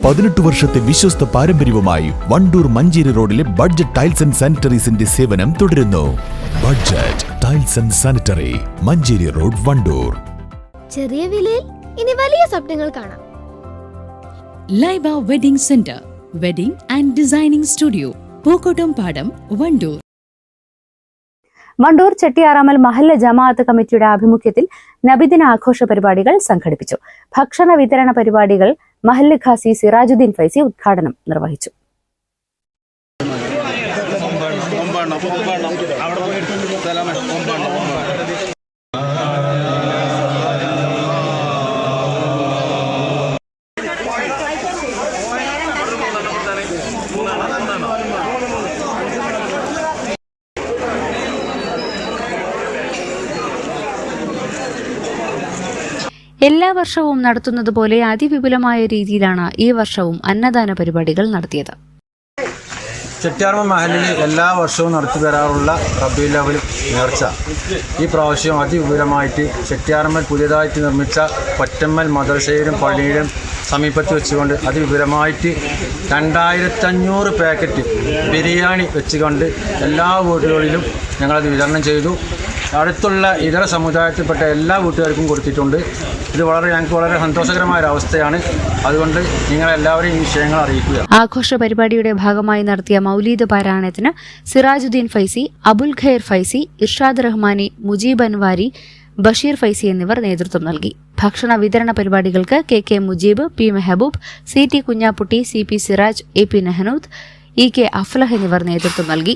18 വർഷത്തെ വിശ്വസ്ത പാരമ്പര്യവുമായി വണ്ടൂർ മഞ്ചേരി റോഡിലെ ബഡ്ജറ്റ് ടൈൽസ് ആൻഡ് സാനിറ്ററീസിന്റെ സേവനം തുടരുന്നു. Budget tiles and sanitary, Manjeri road, Wandoor. ചെറിയ വിലയിൽ ഇനി വലിയ സ്വപ്നങ്ങൾ കാണാം. Laiba wedding centre, wedding and designing studio, Pookkottumpadam, Wandoor. Wandoor Chettiyaramal മഹല്ല ജമാഅത്ത് കമ്മിറ്റിയുടെ ആഭിമുഖ്യത്തിൽ നബിദിന ആഘോഷ പരിപാടികൾ സംഘടിപ്പിച്ചു. ഭക്ഷണ വിതരണ പരിപാടികൾ മഹല്ല് ഖാസി സിറാജുദ്ദീൻ ഫൈസി ഉദ്ഘാടനം നിർവഹിച്ചു. എല്ലാ വർഷവും നടത്തുന്നതുപോലെ അതിവിപുലമായ രീതിയിലാണ് ഈ വർഷവും അന്നദാന പരിപാടികൾ നടത്തിയത്. ചെട്ടിയാറാമൽ മഹല്ലിൽ എല്ലാ വർഷവും നടത്തി വരാറുള്ള റബീഉൽ അവ്വൽ നേർച്ച ഈ പ്രാവശ്യം അതിവിപുലമായിട്ട് ചെട്ടിയാറാമൽ പുതിയതായിട്ട് നിർമ്മിച്ച പൊറ്റമ്മൽ മദ്രസയിലും പള്ളിയിലും സമീപത്ത് വെച്ചുകൊണ്ട് അതിവിപുലമായിട്ട് 2500 പാക്കറ്റ് ബിരിയാണി വെച്ചുകൊണ്ട് എല്ലാ വീടുകളിലും ഞങ്ങളത് വിതരണം ചെയ്തു. അടുത്തുള്ള ഇതര സമുദായത്തിൽപ്പെട്ട എല്ലാ വീട്ടുകാർക്കും കൊടുത്തിട്ടുണ്ട്. ഇത് ഞങ്ങൾക്ക് വളരെ സന്തോഷകരമായ ഒരു അവസ്ഥയാണ്. അതുകൊണ്ട് നിങ്ങളെല്ലാവരും ഈ വിഷയങ്ങൾ അറിയിക്കുക. ആഘോഷ പരിപാടിയുടെ ഭാഗമായി നടത്തിയ മൗലീദ് പാരായണത്തിന് സിറാജുദ്ദീൻ ഫൈസി, അബുൽ ഖൈർ ഫൈസി, ഇർഷാദ് റഹ്മാനി, മുജീബ് അൻവാരി, ബഷീർ ഫൈസി എന്നിവർ നേതൃത്വം നൽകി. ഭക്ഷണ വിതരണ പരിപാടികൾക്ക് KK Mujeeb, P Mehboob, CT Kunhapputty, CP Siraj, AP നെഹനൂദ്, EK Aflah എന്നിവർ നേതൃത്വം നൽകി.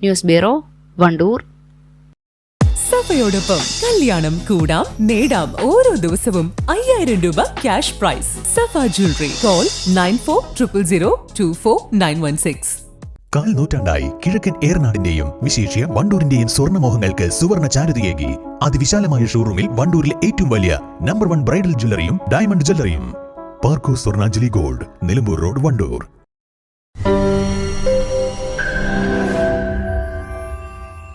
News bureau, Wandoor. സഫയോടൊപ്പം കല്യാണം കൂടാം, നേടാം ഓരോ ദിവസവും 5000 രൂപ ക്യാഷ് പ്രൈസ്. സഫ ജ്വല്ലറി. കോൾ 9400024916. 4 നൂറ്റാണ്ടായി കിഴക്കൻ ഏറനാടിന്റെയും വിശേഷ്യ വണ്ടൂരിന്റെയും സ്വർണ്ണമോഹങ്ങൾക്ക് സുവർണ ചാരുതയേകി അതിവിശാലമായ ഷോറൂമിൽ വണ്ടൂരിലെ ഏറ്റവും വലിയ നമ്പർ 1 ബ്രൈഡൽ ജ്വല്ലറിയും ഡയമണ്ട് ജ്വല്ലറിയും. പാർക്കോ സ്വർണ്ണാഞ്ജലി ഗോൾഡ്, നിലമ്പൂർ റോഡ്, വണ്ടൂർ.